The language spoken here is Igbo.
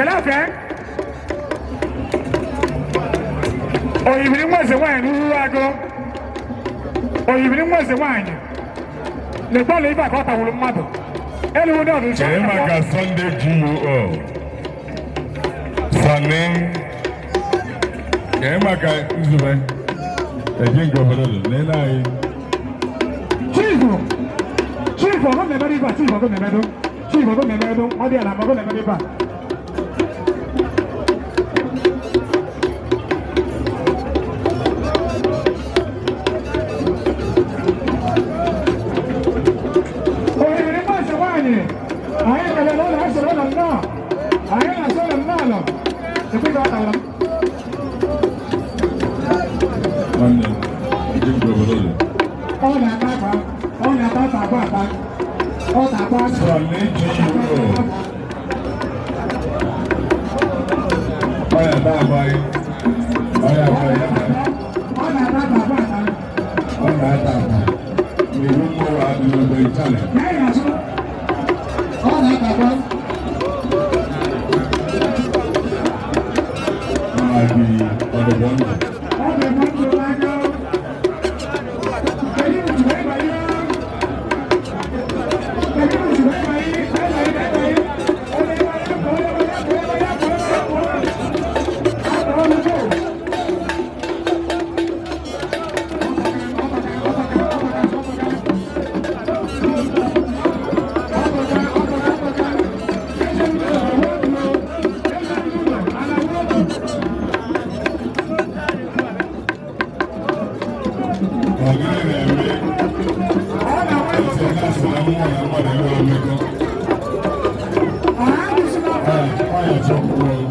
Kelafe. Oyibiri mwese wanyi n'uwago. Oyibiri mwese wanyi. Le bọ́ọ̀lù ibà kọ́ta wùlú mmadụ. Elu wo n'ọdụ nche. Kee maka Sunday GUO. Sani. Kee maka nzube. Eji nke obodo dị n'ele anyị. Chief ọgọ na-emere ibe a, chief ọgọ na-emedo. Chief ọgọ na-emedo, ọ dị ala ma ọgọ na-emere ibe a. Ahí me le doy a eso, no. Ahí la sola no. Se puede dar ahora. Mande, eji nke obodo dị. Hola, papá. Hola, papá. Sunday GUO. Oya ta agbaghị. Oya agbaghị. Hola, papá. Oya ta agbaghị. Iwu mmụọ adịghị ogbe Italy. Hola, papá. Fire truck.